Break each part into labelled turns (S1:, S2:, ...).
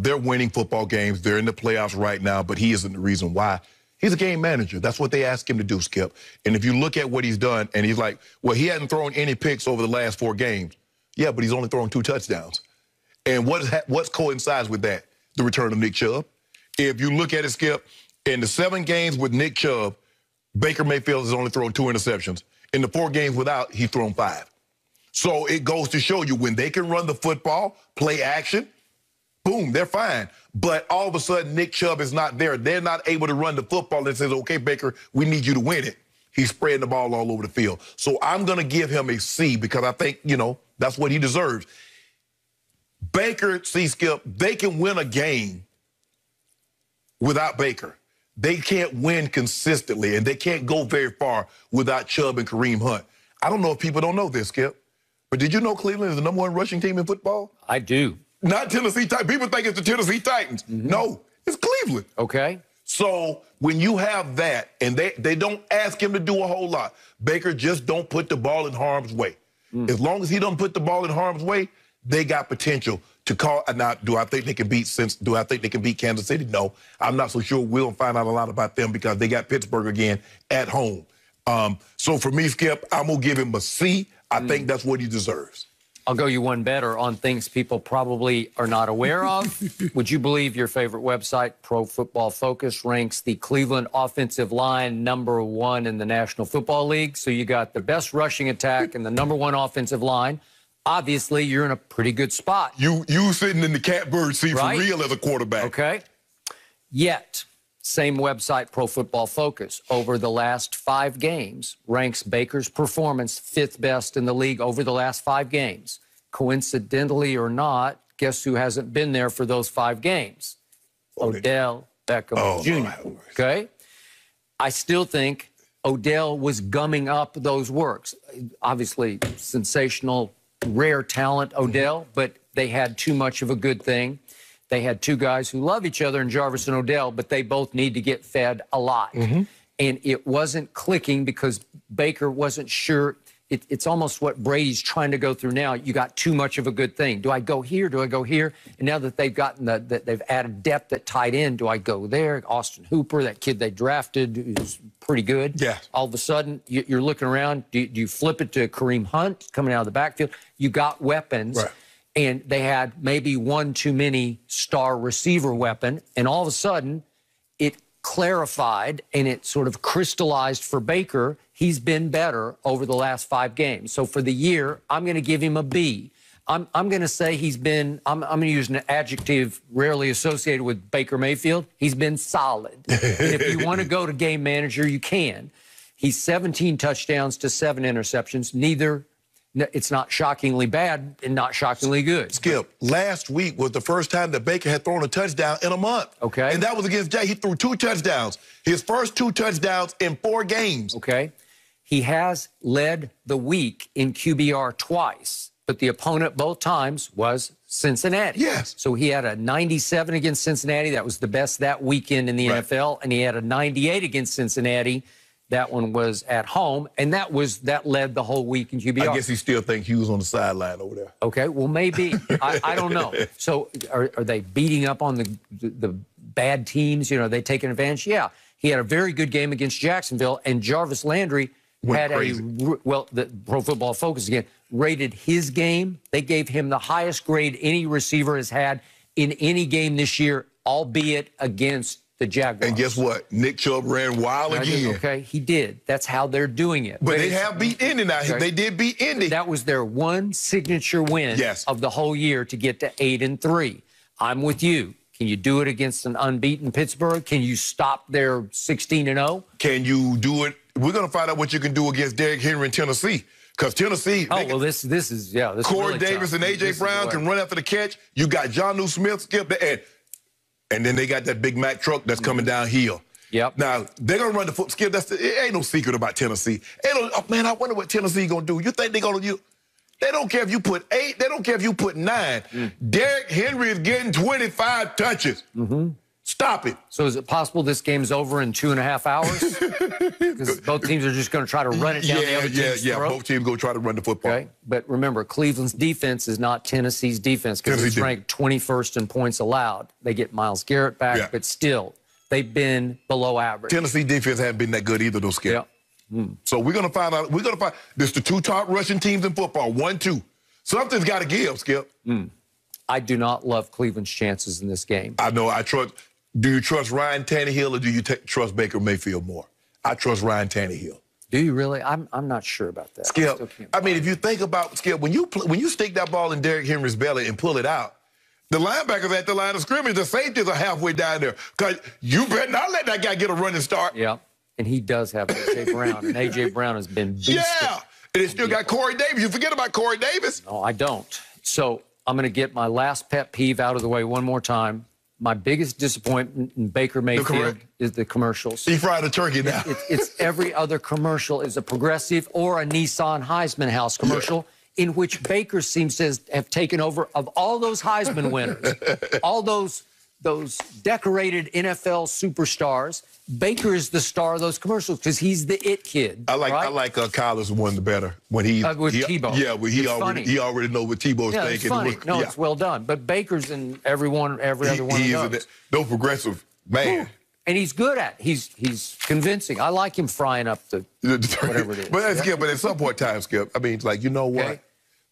S1: They're winning football games. They're in the playoffs right now, but he isn't the reason why. He's a game manager. That's what they ask him to do, Skip. And if you look at what he's done, and he's like, well, he hasn't thrown any picks over the last 4 games. Yeah, but he's only thrown 2 touchdowns. And what's coincides with that? The return of Nick Chubb. If you look at it, Skip, in the 7 games with Nick Chubb, Baker Mayfield has only thrown 2 interceptions. In the 4 games without, he's thrown 5. So it goes to show you when they can run the football, play action, boom, they're fine. But all of a sudden, Nick Chubb is not there. They're not able to run the football and says, okay, Baker, we need you to win it. He's spreading the ball all over the field. So I'm going to give him a C because I think, that's what he deserves. Baker, see, Skip, they can win a game without Baker. They can't win consistently, and they can't go very far without Chubb and Kareem Hunt. I don't know if people don't know this, Skip, but did you know Cleveland is the #1 rushing team in football?
S2: I do.
S1: Not Tennessee Titans. People think it's the Tennessee Titans. Mm-hmm. No, it's Cleveland.
S2: Okay.
S1: So when you have that, and they don't ask him to do a whole lot, Baker just don't put the ball in harm's way. As long as he don't put the ball in harm's way, they got potential to call. Now, do I think they can beat Kansas City? No, I'm not so sure. We'll find out a lot about them because they got Pittsburgh again at home. So for me, Skip, I'm gonna give him a C. I think that's what he deserves.
S2: I'll go you one better on things people probably are not aware of. Would you believe your favorite website, Pro Football Focus, ranks the Cleveland offensive line #1 in the National Football League? So you got the best rushing attack and the #1 offensive line. Obviously, you're in a pretty good spot.
S1: You sitting in the catbird seat for real as a quarterback.
S2: Okay. Yet, same website, Pro Football Focus, over the last 5 games, ranks Baker's performance 5th best in the league over the last 5 games. Coincidentally or not, guess who hasn't been there for those 5 games? Odell Beckham Jr. Okay? I still think Odell was gumming up those works. Obviously, sensational, rare talent, Odell, but they had too much of a good thing. They had 2 guys who love each other in Jarvis and Odell, but they both need to get fed a lot. And it wasn't clicking because Baker wasn't sure. It's almost what Brady's trying to go through now. You got too much of a good thing. Do I go here? Do I go here? And now that they've gotten that they've added depth at tight end, do I go there? Austin Hooper, that kid they drafted, is pretty good.
S1: Yeah.
S2: All of a sudden, you're looking around. Do you flip it to Kareem Hunt coming out of the backfield? You got weapons.
S1: Right.
S2: And they had maybe one too many star receiver weapon. And all of a sudden, it clarified and it sort of crystallized for Baker. He's been better over the last 5 games. So for the year, I'm going to give him a B. I'm going to say he's been, I'm going to use an adjective rarely associated with Baker Mayfield. He's been solid. And if you want to go to game manager, you can. He's 17 touchdowns to 7 interceptions. It's not shockingly bad and not shockingly good.
S1: Skip, last week was the first time that Baker had thrown a touchdown in a month.
S2: Okay.
S1: And that was against Jay. He threw 2 touchdowns. His first 2 touchdowns in 4 games.
S2: Okay. He has led the week in QBR twice, but the opponent both times was Cincinnati.
S1: Yes.
S2: So he had a 97 against Cincinnati. That was the best that weekend in the NFL. And he had a 98 against Cincinnati. That one was at home, and that led the whole week in QBR.
S1: I guess he still thinks he was on the sideline over there.
S2: Okay, well, maybe. I don't know. So are they beating up on the bad teams? Are they taking advantage? Yeah. He had a very good game against Jacksonville, and Jarvis Landry had the Pro Football Focus again rated his game. They gave him the highest grade any receiver has had in any game this year, albeit against the Jaguars.
S1: And guess what? Nick Chubb ran wild again.
S2: Okay, he did. That's how they're doing it.
S1: But they have beat Indy now. Okay. They did beat Indy.
S2: That was their one signature win of the whole year to get to 8-3. I'm with you. Can you do it against an unbeaten Pittsburgh? Can you stop their 16-0?
S1: Can you do it? We're going to find out what you can do against Derrick Henry in Tennessee. Because Tennessee...
S2: this is
S1: Corey
S2: really
S1: Davis
S2: tough.
S1: and A.J. Brown can run after the catch. You got Jonnu Smith, Skip, and then they got that Big Mac truck that's coming downhill.
S2: Yep.
S1: Now, they're going to run the foot. Skip, it ain't no secret about Tennessee. Man, I wonder what Tennessee going to do. You think they're going to... They don't care if you put 8. They don't care if you put 9. Derrick Henry is getting 25 touches. Stop it.
S2: So is it possible this game's over in 2.5 hours? Because both teams are just going to try to run it down the other team's throat?
S1: Both teams go try to run the football.
S2: Okay, but remember, Cleveland's defense is not Tennessee's defense because it's ranked 21st in points allowed. They get Myles Garrett back, but still, they've been below average.
S1: Tennessee defense hasn't been that good either, though, Skip. So we're going to find out. We're going to find this the 2 top rushing teams in football, 1-2. Something's got to give, Skip.
S2: I do not love Cleveland's chances in this game.
S1: I know. I trust. Do you trust Ryan Tannehill or do you trust Baker Mayfield more? I trust Ryan Tannehill.
S2: Do you really? I'm not sure about that.
S1: Skip, I mean, if you think about, Skip, when you stick that ball in Derrick Henry's belly and pull it out, the linebackers at the line of scrimmage, the safeties are halfway down there. Because you better not let that guy get a running start.
S2: Yeah, and he does have A.J. Brown, and A.J. Brown has been boosted.
S1: Yeah, and they still got Corey Davis. You forget about Corey Davis?
S2: No, I don't. So I'm going to get my last pet peeve out of the way one more time. My biggest disappointment in Baker Mayfield is the commercials.
S1: He fried a turkey now.
S2: It's every other commercial is a Progressive or a Nissan Heisman House commercial in which Baker seems to have taken over of all those Heisman winners, all those decorated NFL superstars. Baker is the star of those commercials because he's the it kid.
S1: I like Kyler's one the better when he
S2: with Tebow.
S1: Yeah, when he already know what Tebow's thinking.
S2: It's funny. It's well done. But Baker's in every other one of those.
S1: No progressive man.
S2: Ooh. And he's good at it. He's convincing. I like him frying up the whatever it is.
S1: But Skip, but at some point in time, Skip, I mean, it's like, you know what?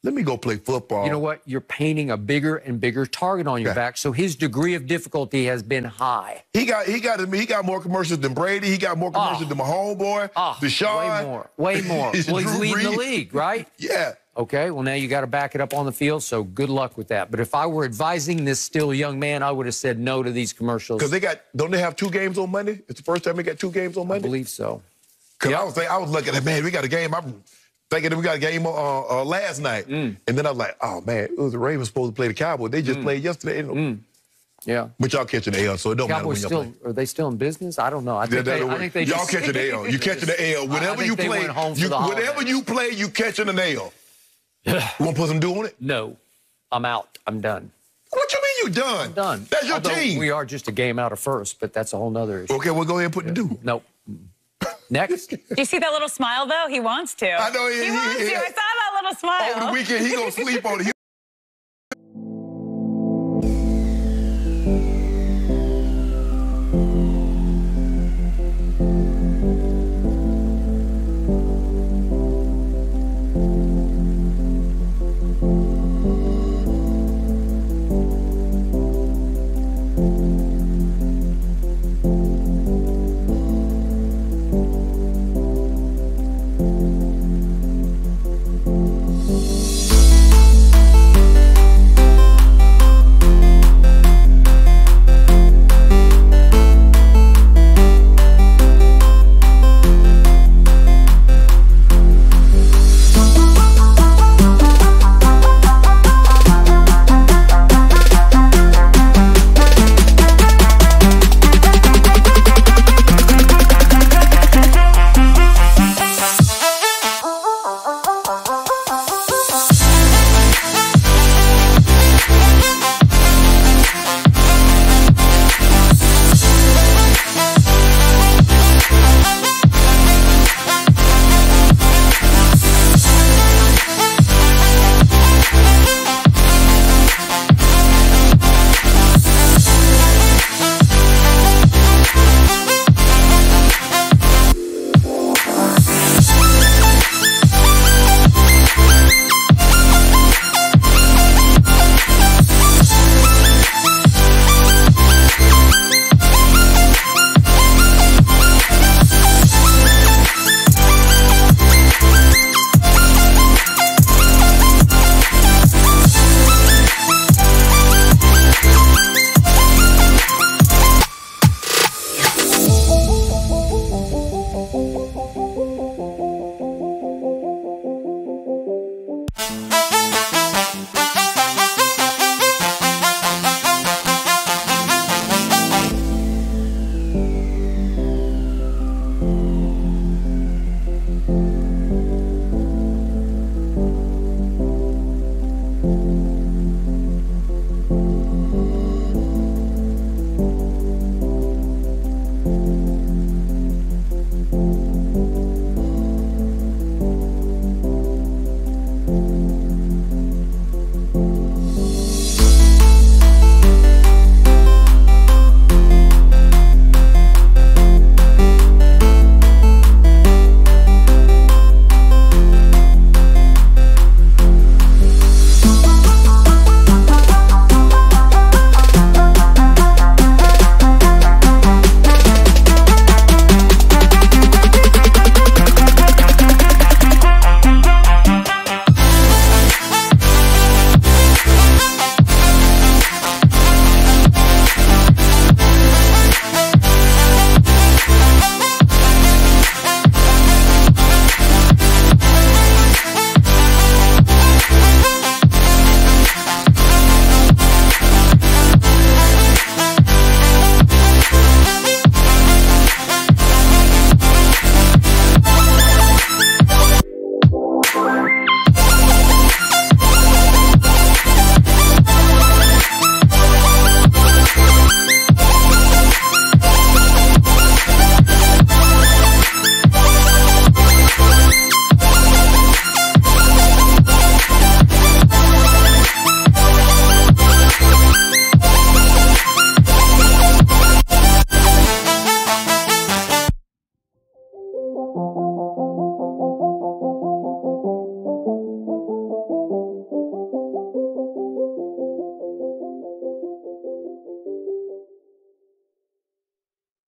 S1: Let me go play football.
S2: You know what? You're painting a bigger and bigger target on your back, so his degree of difficulty has been high.
S1: He got more commercials than Brady. He got more commercials than my homeboy, Deshaun.
S2: Way more. Well, he's leading the league, right?
S1: Yeah.
S2: Okay, well, now you got to back it up on the field, so good luck with that. But if I were advising this still young man, I would have said no to these commercials.
S1: Because don't they have 2 games on Monday? It's the first time they got 2 games on Monday?
S2: I believe so.
S1: Because I was looking at, man, we got a game. I'm thinking that we got a game last night. And then I was like, oh, man, it was the Ravens supposed to play the Cowboys. They just played yesterday.
S2: Yeah.
S1: But y'all catching the L, so it don't matter when y'all play.
S2: Are they still in business? I don't know. I think they
S1: y'all catching the L. You catching the L. Whenever you play, whenever you play, you catching an L. You want to put some dew on it?
S2: No. I'm out. I'm done.
S1: What you mean you done?
S2: I'm done.
S1: That's your team.
S2: We are just a game out of first, but that's a whole nother issue.
S1: Okay, we'll go ahead and put the dew.
S2: Nope. Next.
S3: Do you see that little smile, though? He wants to.
S1: I know
S3: he wants to. I saw that little smile.
S1: Over the weekend, he going to sleep on it.